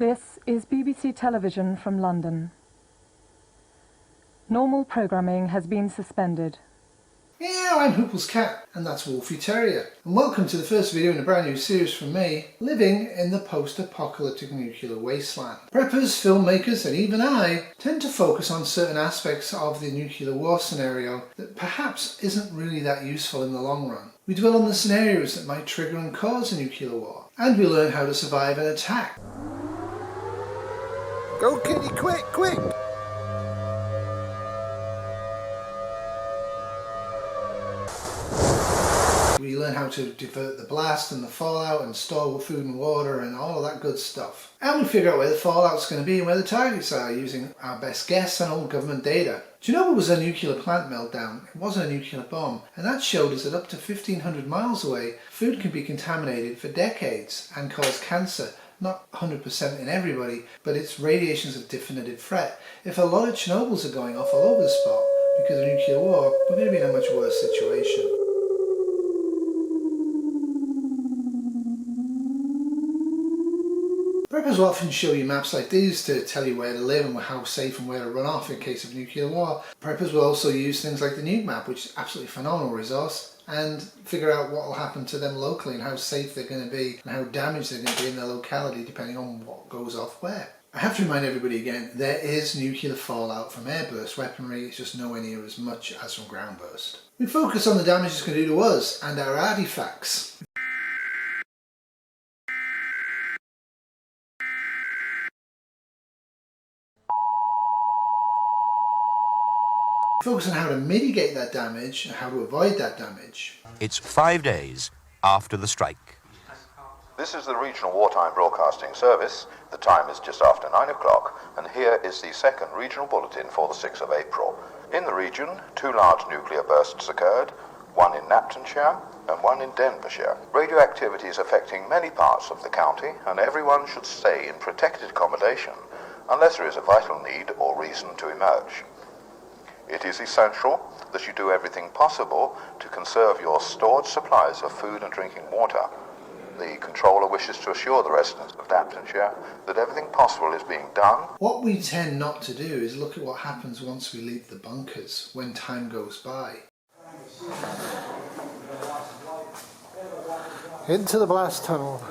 This is BBC Television from London. Normal programming has been suspended. Yeah, I'm Huples Cat, and that's Wolfie Terrier. And welcome to the first video in a brand new series from me, living in the post-apocalyptic nuclear wasteland. Preppers, filmmakers, and even I tend to focus on certain aspects of the nuclear war scenario that perhaps isn't really that useful in the long run. We dwell on the scenarios that might trigger and cause a nuclear war, and we learn how to survive an attack. Go kitty, quick, quick! We learn how to divert the blast and the fallout and store food and water and all of that good stuff. And we figure out where the fallout's going to be and where the targets are using our best guess and old government data. Chernobyl was a nuclear plant meltdown. It wasn't a nuclear bomb. And that showed us that up to 1,500 miles away, food can be contaminated for decades and cause cancer. Not 100% in everybody, but it's radiation's a definitive threat. If a lot of Chernobyls are going off all over the spot because of nuclear war, we're going to be in a much worse situation. Preppers will often show you maps like these to tell you where to live and how safe and where to run off in case of nuclear war. Preppers will also use things like the Nukemap, which is an absolutely phenomenal resource, and figure out what will happen to them locally and how safe they're going to be and how damaged they're going to be in their locality depending on what goes off where. I have to remind everybody again, there is nuclear fallout from airburst weaponry, it's just nowhere near as much as from ground burst. We focus on the damage it's going to do to us and our artifacts. Focus on how to mitigate that damage and how to avoid that damage. It's 5 days after the strike. This is the Regional Wartime Broadcasting Service. The time is just after 9 o'clock, and here is the second regional bulletin for the 6th of April. In the region, 2 large nuclear bursts occurred, one in Naptonshire and one in Denbighshire. Radioactivity is affecting many parts of the county, and everyone should stay in protected accommodation unless there is a vital need or reason to emerge. It is essential that you do everything possible to conserve your stored supplies of food and drinking water. The controller wishes to assure the residents of Naptonshire that everything possible is being done. What we tend not to do is look at what happens once we leave the bunkers, when time goes by. Into the blast tunnel.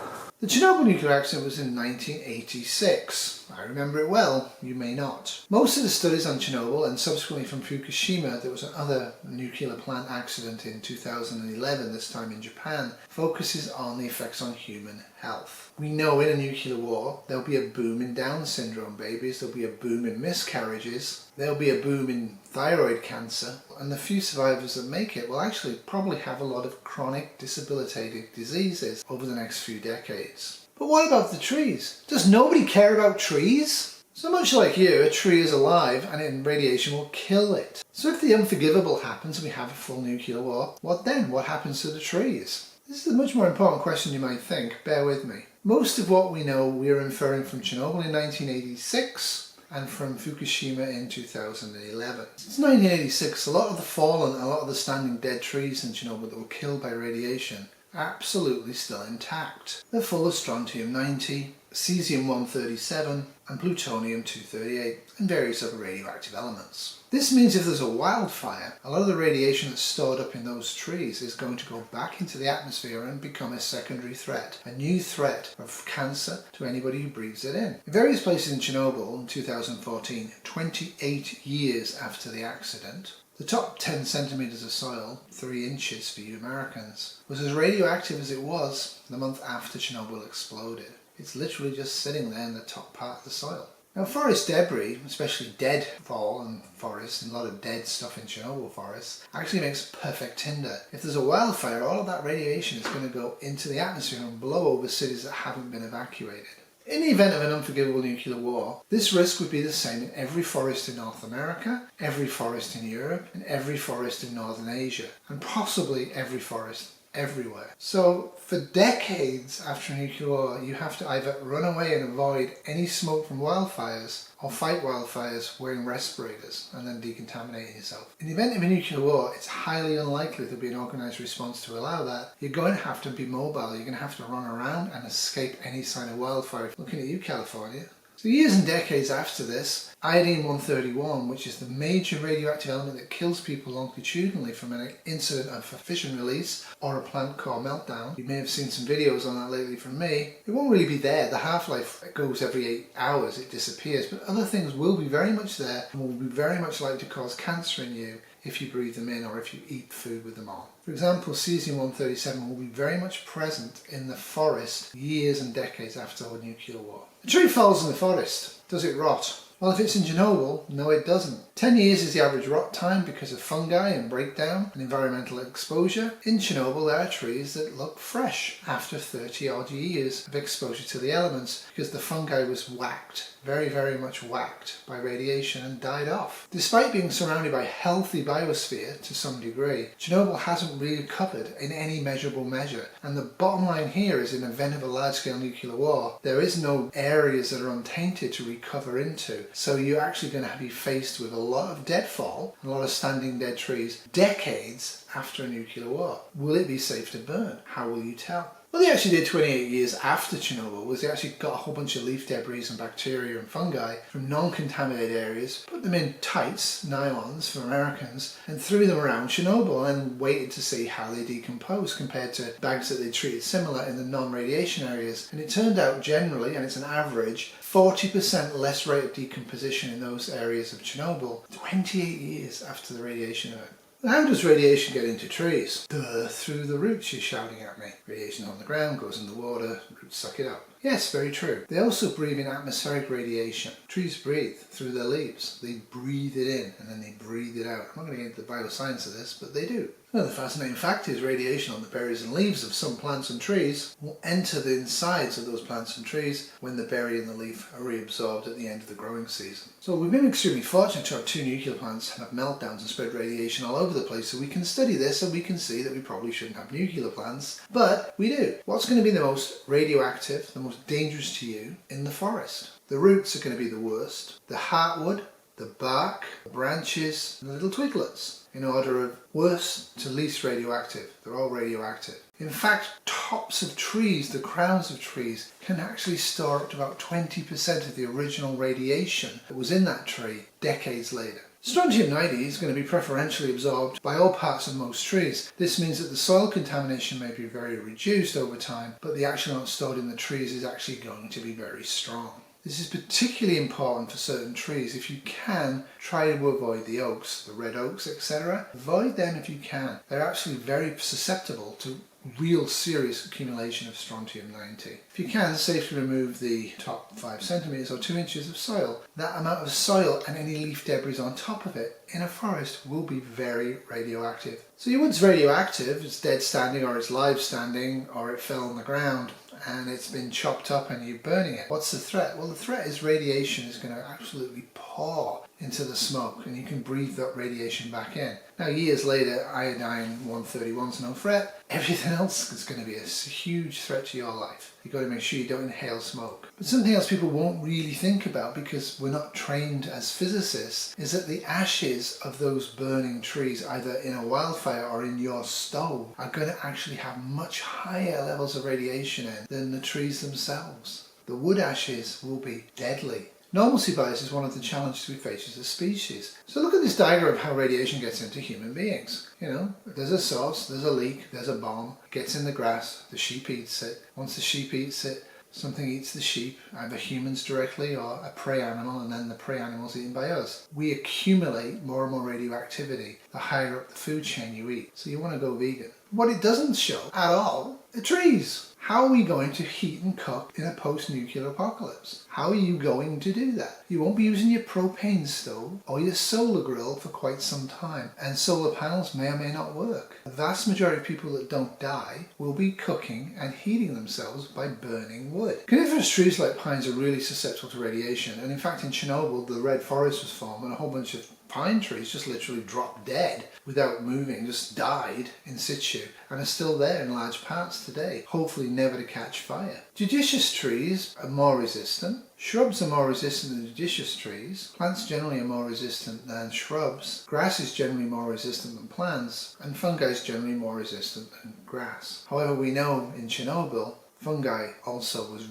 The Chernobyl nuclear accident was in 1986. I remember it well, you may not. Most of the studies on Chernobyl and subsequently from Fukushima, there was another nuclear plant accident in 2011, this time in Japan, focuses on the effects on human health. We know in a nuclear war there'll be a boom in Down syndrome babies, there'll be a boom in miscarriages, there'll be a boom in thyroid cancer, and the few survivors that make it will actually probably have a lot of chronic disabilitating diseases over the next few decades. But what about the trees? Does nobody care about trees? So much like you, a tree is alive and radiation will kill it. So if the unforgivable happens and we have a full nuclear war, what then? What happens to the trees? This is a much more important question you might think, bear with me. Most of what we know we are inferring from Chernobyl in 1986 and from Fukushima in 2011. Since 1986, a lot of the fallen, a lot of the standing dead trees in Chernobyl that were killed by radiation are absolutely still intact. They're full of strontium-90, cesium-137 and plutonium-238 and various other radioactive elements. This means if there's a wildfire, a lot of the radiation that's stored up in those trees is going to go back into the atmosphere and become a secondary threat, a new threat of cancer to anybody who breathes it in. In various places in Chernobyl in 2014, 28 years after the accident, the top 10 centimetres of soil, 3 inches for you Americans, was as radioactive as it was the month after Chernobyl exploded. It's literally just sitting there in the top part of the soil. Now forest debris, especially dead fallen forests and a lot of dead stuff in Chernobyl forests, actually makes perfect tinder. If there's a wildfire, all of that radiation is going to go into the atmosphere and blow over cities that haven't been evacuated. In the event of an unforgivable nuclear war, this risk would be the same in every forest in North America, every forest in Europe, and every forest in Northern Asia, and possibly every forest everywhere. So for decades after a nuclear war, you have to either run away and avoid any smoke from wildfires or fight wildfires wearing respirators and then decontaminating yourself. In the event of a nuclear war, it's highly unlikely there'll be an organised response to allow that. You're going to have to be mobile. You're going to have to run around and escape any sign of wildfire. Looking at you, California. So years and decades after this, iodine-131, which is the major radioactive element that kills people longitudinally from an incident of a fission release or a plant core meltdown. You may have seen some videos on that lately from me. It won't really be there. The half-life goes every 8 hours, it disappears, but other things will be very much there and will be very much likely to cause cancer in you if you breathe them in or if you eat food with them on. For example, cesium-137 will be very much present in the forest years and decades after a nuclear war. A tree falls in the forest. Does it rot? Well, if it's in Chernobyl, no it doesn't. 10 years is the average rot time because of fungi and breakdown and environmental exposure. In Chernobyl there are trees that look fresh after 30 odd years of exposure to the elements because the fungi was whacked, very much whacked by radiation and died off. Despite being surrounded by a healthy biosphere to some degree, Chernobyl hasn't really recovered in any measurable measure. And the bottom line here is in the event of a large-scale nuclear war, there is no areas that are untainted to recover into. So you're actually going to be faced with a lot of deadfall, a lot of standing dead trees, decades after a nuclear war. Will it be safe to burn? How will you tell? What they actually did 28 years after Chernobyl was they actually got a whole bunch of leaf debris and bacteria and fungi from non-contaminated areas, put them in tights, nylons for Americans, and threw them around Chernobyl and waited to see how they decompose compared to bags that they treated similar in the non-radiation areas. And it turned out generally, and it's an average, 40% less rate of decomposition in those areas of Chernobyl 28 years after the radiation event. How does radiation get into trees? Duh, through the roots, you're shouting at me. Radiation on the ground goes in the water, roots suck it up. Yes, very true. They also breathe in atmospheric radiation. Trees breathe through their leaves. They breathe it in and then they breathe it out. I'm not going to get into the bioscience of this, but they do. Another fascinating fact is radiation on the berries and leaves of some plants and trees will enter the insides of those plants and trees when the berry and the leaf are reabsorbed at the end of the growing season. So we've been extremely fortunate to have 2 nuclear plants have meltdowns and spread radiation all over the place, so we can study this and we can see that we probably shouldn't have nuclear plants, but we do. What's going to be the most radioactive, the most dangerous to you in the forest? The roots are going to be the worst, the heartwood, the bark, the branches, and the little twiglets, in order of worst to least radioactive. They're all radioactive. In fact, tops of trees, the crowns of trees, can actually store up to about 20% of the original radiation that was in that tree decades later. Strontium-90 is going to be preferentially absorbed by all parts of most trees. This means that the soil contamination may be very reduced over time, but the actual amount stored in the trees is actually going to be very strong. This is particularly important for certain trees. If you can, try to avoid the oaks, the red oaks, etc. Avoid them if you can. They're actually very susceptible to real serious accumulation of strontium-90. If you can, safely remove the top 5 centimeters or 2 inches of soil. That amount of soil and any leaf debris on top of it in a forest will be very radioactive. So your wood's radioactive, it's dead standing or it's live standing or it fell on the ground and it's been chopped up and you're burning it. What's the threat? Well, the threat is radiation is going to absolutely pour into the smoke and you can breathe that radiation back in. Now years later, iodine-131 is no threat. Everything else is going to be a huge threat to your life. You've got to make sure you don't inhale smoke. But something else people won't really think about because we're not trained as physicists is that the ashes of those burning trees, either in a wildfire or in your stove, are going to actually have much higher levels of radiation in than the trees themselves. The wood ashes will be deadly. Normalcy bias is one of the challenges we face as a species. So look at this diagram of how radiation gets into human beings. You know, there's a source, there's a leak, there's a bomb, it gets in the grass, the sheep eats it. Once the sheep eats it, something eats the sheep, either humans directly or a prey animal, and then the prey animal is eaten by us. We accumulate more and more radioactivity the higher up the food chain you eat. So you want to go vegan. What it doesn't show at all are trees. How are we going to heat and cook in a post-nuclear apocalypse? How are you going to do that? You won't be using your propane stove or your solar grill for quite some time, and solar panels may or may not work. The vast majority of people that don't die will be cooking and heating themselves by burning wood. Coniferous trees like pines are really susceptible to radiation, and in fact in Chernobyl the red forest was formed and a whole bunch of pine trees just literally dropped dead without moving, just died in situ, and are still there in large parts today, hopefully never to catch fire. Deciduous trees are more resistant. Shrubs are more resistant than deciduous trees. Plants generally are more resistant than shrubs. Grass is generally more resistant than plants, and fungi is generally more resistant than grass. However, we know in Chernobyl, fungi also was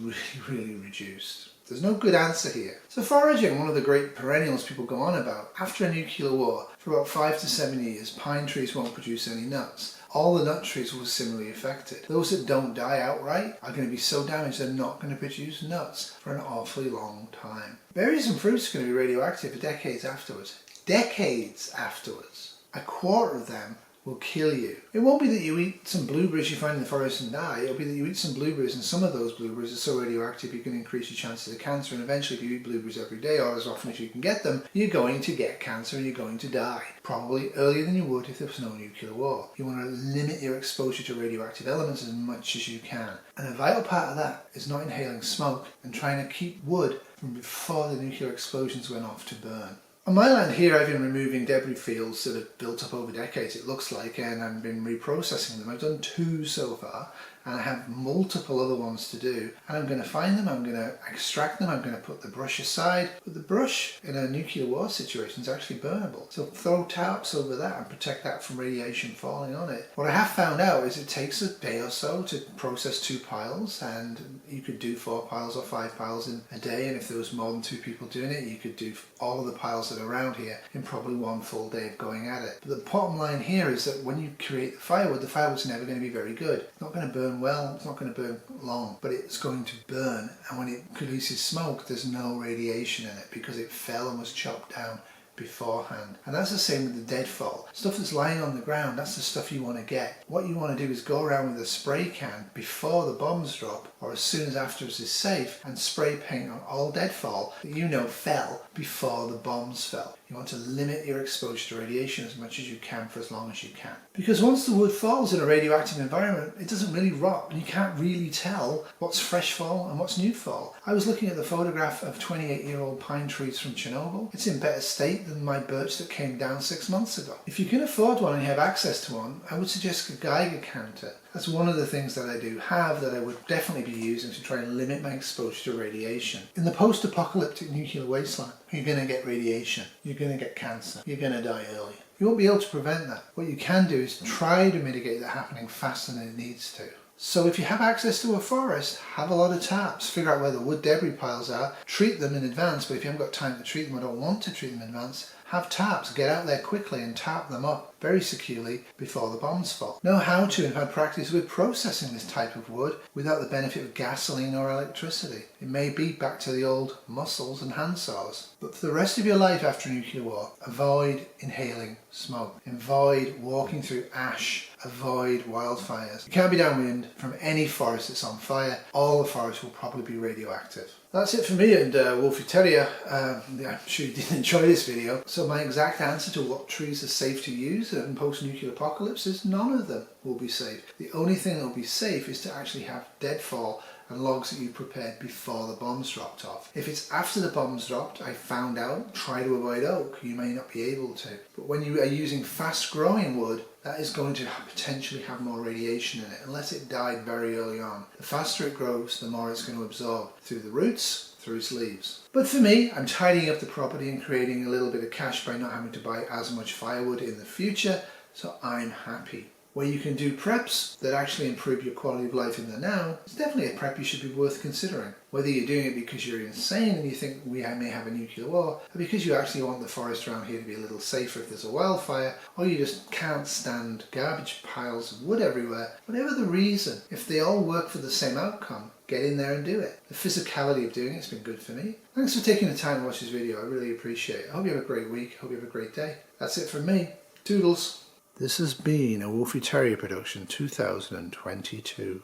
really reduced. There's no good answer here. So foraging, one of the great perennials people go on about, after a nuclear war, for about 5 to 7 years, pine trees won't produce any nuts. All the nut trees will be similarly affected. Those that don't die outright are going to be so damaged they're not going to produce nuts for an awfully long time. Berries and fruits are going to be radioactive for decades afterwards. Decades afterwards. A quarter of them will kill you. It won't be that you eat some blueberries you find in the forest and die. It'll be that you eat some blueberries and some of those blueberries are so radioactive you can increase your chances of cancer, and eventually if you eat blueberries every day or as often as you can get them, you're going to get cancer and you're going to die. Probably earlier than you would if there was no nuclear war. You want to limit your exposure to radioactive elements as much as you can. And a vital part of that is not inhaling smoke and trying to keep wood from before the nuclear explosions went off to burn. On my land here, I've been removing debris fields that have built up over decades, it looks like, and I've been reprocessing them. I've done 2 so far, and I have multiple other ones to do. And I'm going to find them, I'm going to extract them, I'm going to put the brush aside. But the brush in a nuclear war situation is actually burnable. So throw tarps over that and protect that from radiation falling on it. What I have found out is it takes a day or so to process 2 piles, and you could do 4 piles or 5 piles in a day. And if there was more than 2 people doing it, you could do all of the piles that are around here in probably 1 full day of going at it. But the bottom line here is that when you create the firewood's never going to be very good. It's not going to burn well, it's not going to burn long, but it's going to burn, and when it releases smoke there's no radiation in it because it fell and was chopped down beforehand. And that's the same with the deadfall. Stuff that's lying on the ground, that's the stuff you want to get. What you want to do is go around with a spray can before the bombs drop or as soon as afterwards is safe and spray paint on all deadfall that you know fell before the bombs fell. You want to limit your exposure to radiation as much as you can for as long as you can. Because once the wood falls in a radioactive environment, it doesn't really rot and you can't really tell what's fresh fall and what's new fall. I was looking at the photograph of 28-year-old pine trees from Chernobyl. It's in better state than my birch that came down 6 months ago. If you can afford one and you have access to one, I would suggest a Geiger counter. That's one of the things that I do have that I would definitely be using to try and limit my exposure to radiation. In the post-apocalyptic nuclear wasteland, you're going to get radiation, you're going to get cancer, you're going to die early. You won't be able to prevent that. What you can do is try to mitigate that happening faster than it needs to. So if you have access to a forest, have a lot of tarps, figure out where the wood debris piles are, treat them in advance, but if you haven't got time to treat them or don't want to treat them in advance, have tarps, get out there quickly and tarp them up very securely before the bombs fall. Know how to and have practice with processing this type of wood without the benefit of gasoline or electricity. It may be back to the old muscles and hand saws. But for the rest of your life after a nuclear war, avoid inhaling smoke. Avoid walking through ash. Avoid wildfires. You can't be downwind from any forest that's on fire. All the forests will probably be radioactive. That's it for me and Wolfie Terrier. I'm sure you did enjoy this video. So my exact answer to what trees are safe to use in post-nuclear apocalypse is none of them will be safe. The only thing that will be safe is to actually have deadfall and logs that you prepared before the bombs dropped off. If it's after the bombs dropped, I found out, try to avoid oak. You may not be able to. But when you are using fast-growing wood, that is going to potentially have more radiation in it, unless it died very early on. The faster it grows, the more it's going to absorb through the roots, through its leaves. But for me, I'm tidying up the property and creating a little bit of cash by not having to buy as much firewood in the future, so I'm happy. Where you can do preps that actually improve your quality of life in the now, it's definitely a prep you should be worth considering. Whether you're doing it because you're insane and you think we may have a nuclear war, or because you actually want the forest around here to be a little safer if there's a wildfire, or you just can't stand garbage piles of wood everywhere, whatever the reason, if they all work for the same outcome, get in there and do it. The physicality of doing it's been good for me. Thanks for taking the time to watch this video, I really appreciate it. I hope you have a great week, I hope you have a great day. That's it from me. Toodles. This has been a Wolfie Terrier production 2022.